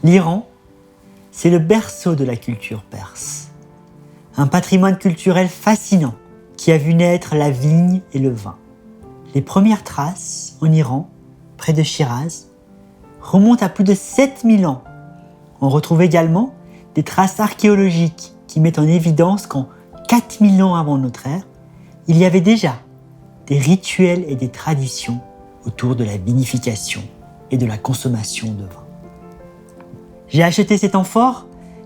L'Iran, c'est le berceau de la culture perse. Un patrimoine culturel fascinant qui a vu naître la vigne et le vin. Les premières traces en Iran, près de Shiraz, remontent à plus de 7000 ans. On retrouve également des traces archéologiques qui mettent en évidence qu'en 4000 ans avant notre ère, il y avait déjà des rituels et des traditions autour de la vinification et de la consommation de vin. J'ai acheté cet amphore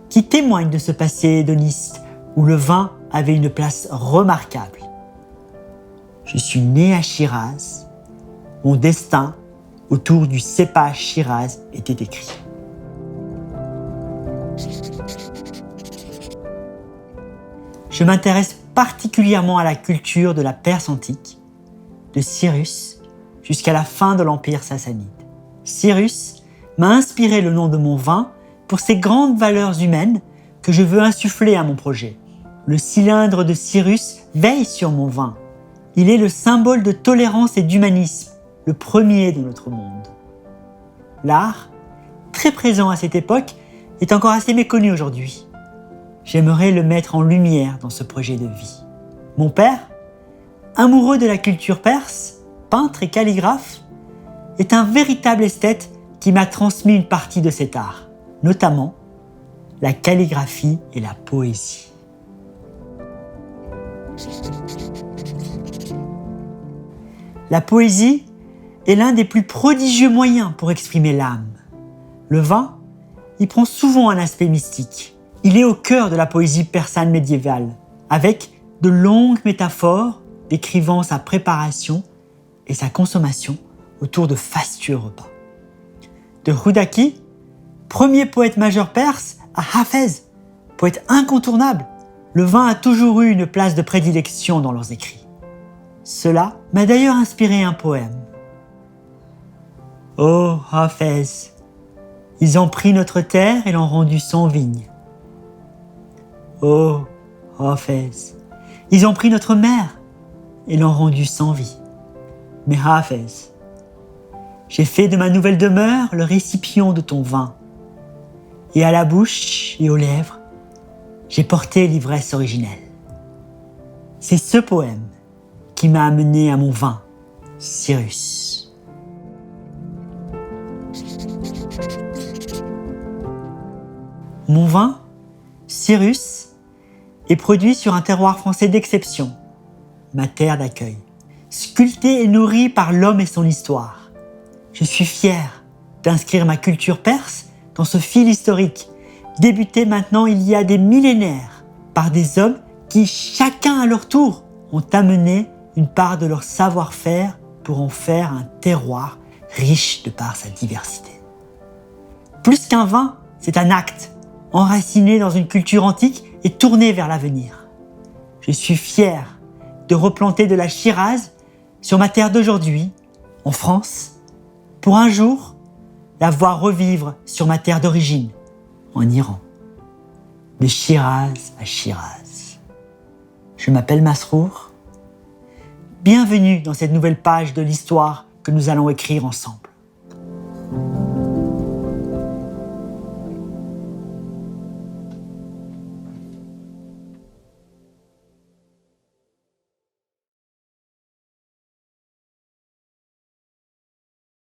qui témoigne de ce passé hédoniste où le vin avait une place remarquable. Je suis né à Shiraz, mon destin autour du cépage Shiraz était écrit. Je m'intéresse particulièrement à la culture de la Perse antique, de Cyrus jusqu'à la fin de l'Empire sassanide. Cyrus m'a inspiré le nom de mon vin pour ses grandes valeurs humaines que je veux insuffler à mon projet. Le cylindre de Cyrus veille sur mon vin. Il est le symbole de tolérance et d'humanisme, le premier dans notre monde. L'art, très présent à cette époque, est encore assez méconnu aujourd'hui. J'aimerais le mettre en lumière dans ce projet de vie. Mon père, amoureux de la culture perse, peintre et calligraphe, est un véritable esthète qui m'a transmis une partie de cet art, notamment la calligraphie et la poésie. La poésie est l'un des plus prodigieux moyens pour exprimer l'âme. Le vin y prend souvent un aspect mystique. Il est au cœur de la poésie persane médiévale, avec de longues métaphores décrivant sa préparation et sa consommation autour de fastueux repas. De Rudaki, premier poète majeur perse, à Hafez, poète incontournable, le vin a toujours eu une place de prédilection dans leurs écrits. Cela m'a d'ailleurs inspiré un poème. Ô Hafez, ils ont pris notre terre et l'ont rendue sans vigne. Ô Hafez, ils ont pris notre mer et l'ont rendue sans vie. Mais Hafez, j'ai fait de ma nouvelle demeure le récipient de ton vin. Et à la bouche et aux lèvres, j'ai porté l'ivresse originelle. C'est ce poème qui m'a amené à mon vin, Cyrus. Mon vin, Cyrus, est produit sur un terroir français d'exception, ma terre d'accueil, sculpté et nourri par l'homme et son histoire. Je suis fier d'inscrire ma culture perse dans ce fil historique, débuté maintenant il y a des millénaires, par des hommes qui, chacun à leur tour, ont amené une part de leur savoir-faire pour en faire un terroir riche de par sa diversité. Plus qu'un vin, c'est un acte, enraciné dans une culture antique et tourné vers l'avenir. Je suis fier de replanter de la Shiraz sur ma terre d'aujourd'hui, en France, pour un jour la voir revivre sur ma terre d'origine, en Iran. De Shiraz à Shiraz. Je m'appelle Masrour. Bienvenue dans cette nouvelle page de l'histoire que nous allons écrire ensemble.